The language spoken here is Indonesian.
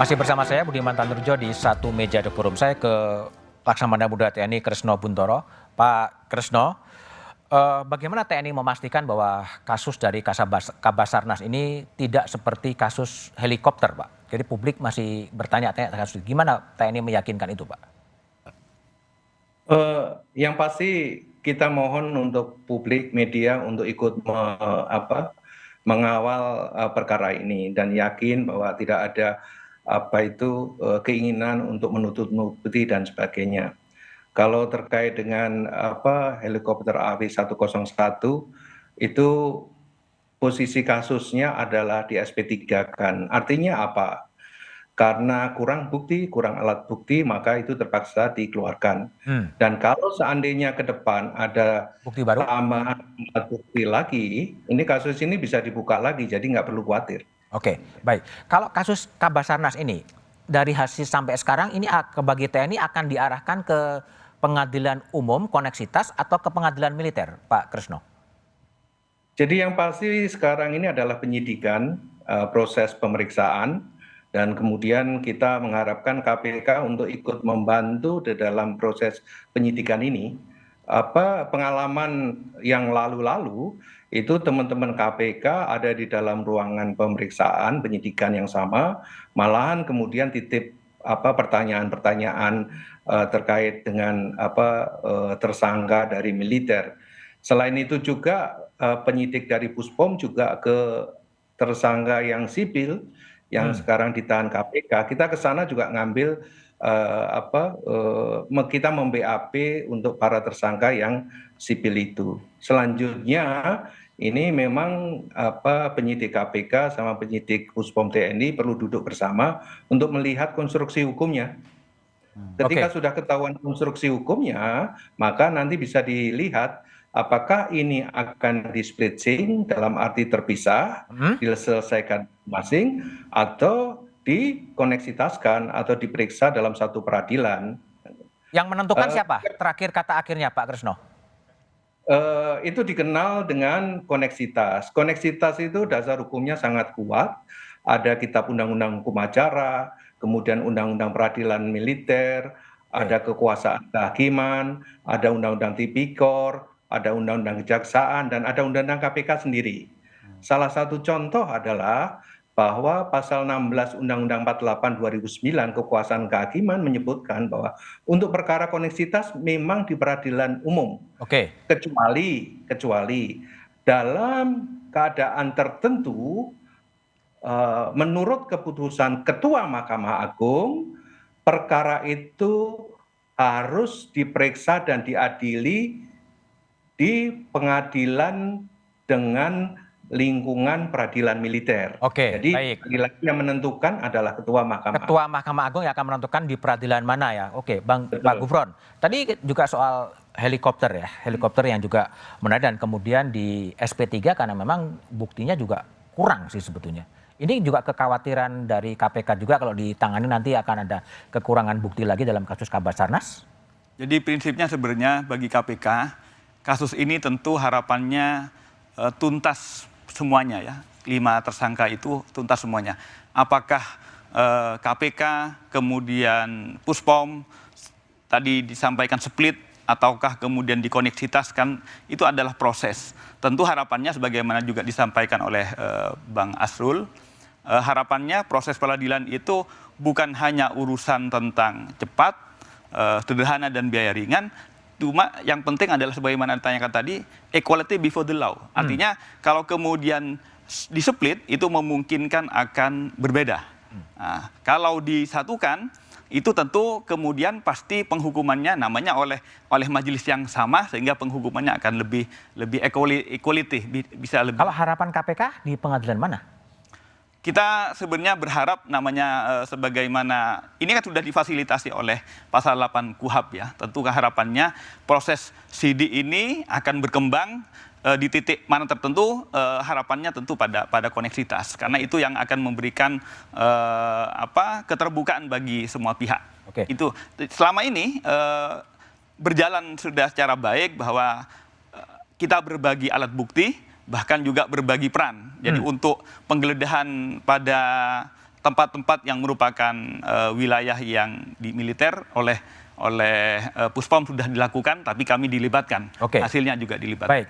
Masih bersama saya Budiman Tanurjo di satu meja The Forum. Saya ke Laksamana Muda TNI Kresno Buntoro. Pak Kresno, bagaimana TNI memastikan bahwa kasus dari Kabasarnas ini tidak seperti kasus helikopter, Pak? Jadi publik masih bertanya-tanya kasus itu. Gimana TNI meyakinkan itu, Pak? Yang pasti kita mohon untuk publik media untuk ikut mengawal perkara ini dan yakin bahwa tidak ada keinginan untuk menutup-nutupi dan sebagainya. Kalau terkait dengan helikopter AW101 itu posisi kasusnya adalah di SP3 kan. Artinya apa? Karena kurang bukti, kurang alat bukti, maka itu terpaksa dikeluarkan. Dan kalau seandainya ke depan ada Bukti baru? tambahan alat bukti lagi, ini kasus ini bisa dibuka lagi, jadi nggak perlu khawatir. Oke, baik. Kalau kasus Kabasarnas ini, dari hasil sampai sekarang ini bagi TNI akan diarahkan ke pengadilan umum koneksitas atau ke pengadilan militer, Pak Kresno? Jadi yang pasti sekarang ini adalah penyidikan, proses pemeriksaan, dan kemudian kita mengharapkan KPK untuk ikut membantu di dalam proses penyidikan ini. Pengalaman yang lalu-lalu itu teman-teman KPK ada di dalam ruangan pemeriksaan penyidikan yang sama, malahan kemudian titip pertanyaan-pertanyaan terkait dengan tersangka dari militer. Selain itu juga penyidik dari Puspom juga ke tersangka yang sipil yang sekarang ditahan KPK, kita ke sana juga ngambil kita mem-BAP untuk para tersangka yang sipil itu. Selanjutnya ini memang penyidik KPK sama penyidik Puspom TNI perlu duduk bersama untuk melihat konstruksi hukumnya. Ketika sudah ketahuan konstruksi hukumnya, maka nanti bisa dilihat apakah ini akan di-splitting dalam arti terpisah, diselesaikan masing, atau dikoneksitaskan atau diperiksa dalam satu peradilan. Yang menentukan siapa? Terakhir kata akhirnya, Pak Kresno. Itu dikenal dengan koneksitas. Koneksitas itu dasar hukumnya sangat kuat. Ada kitab undang-undang hukum acara, kemudian undang-undang peradilan militer, ada kekuasaan kehakiman, ada undang-undang tipikor, ada undang-undang kejaksaan, dan ada undang-undang KPK sendiri. Salah satu contoh adalah bahwa pasal 16 Undang-Undang 48 2009 kekuasaan kehakiman menyebutkan bahwa untuk perkara koneksitas memang di peradilan umum. Kecuali dalam keadaan tertentu menurut keputusan Ketua Mahkamah Agung, perkara itu harus diperiksa dan diadili di pengadilan dengan lingkungan peradilan militer. Jadi lagi-lagi yang menentukan adalah Ketua Mahkamah Agung. Ketua Mahkamah Agung yang akan menentukan di peradilan mana ya. Oke, Pak Gufron. Tadi juga soal helikopter ya, helikopter yang juga menarik dan kemudian di SP3 karena memang buktinya juga kurang sih sebetulnya. Ini juga kekhawatiran dari KPK juga kalau ditangani nanti akan ada kekurangan bukti lagi dalam kasus Kabasarnas? Jadi prinsipnya sebenarnya bagi KPK, kasus ini tentu harapannya tuntas semuanya ya. 5 tersangka itu tuntas semuanya. Apakah KPK, kemudian Puspom, tadi disampaikan split, ataukah kemudian dikoneksitaskan, itu adalah proses. Tentu harapannya sebagaimana juga disampaikan oleh Bang Asrul, harapannya proses peradilan itu bukan hanya urusan tentang cepat, sederhana dan biaya ringan, cuma yang penting adalah sebagaimana ditanyakan tadi, equality before the law. Artinya kalau kemudian diseplit itu memungkinkan akan berbeda. Nah, kalau disatukan itu tentu kemudian pasti penghukumannya namanya oleh majelis yang sama sehingga penghukumannya akan lebih equality, bisa lebih. Kalau harapan KPK di pengadilan mana? Kita sebenarnya berharap namanya sebagaimana ini kan sudah difasilitasi oleh pasal 8 KUHP ya. Tentu harapannya proses sidik ini akan berkembang di titik mana tertentu, harapannya tentu pada koneksitas karena itu yang akan memberikan keterbukaan bagi semua pihak. Itu selama ini berjalan sudah secara baik bahwa kita berbagi alat bukti, bahkan juga berbagi peran. Jadi untuk penggeledahan pada tempat-tempat yang merupakan wilayah yang di militer oleh Puspom sudah dilakukan, tapi kami dilibatkan. Oke. Hasilnya juga dilibatkan. Baik.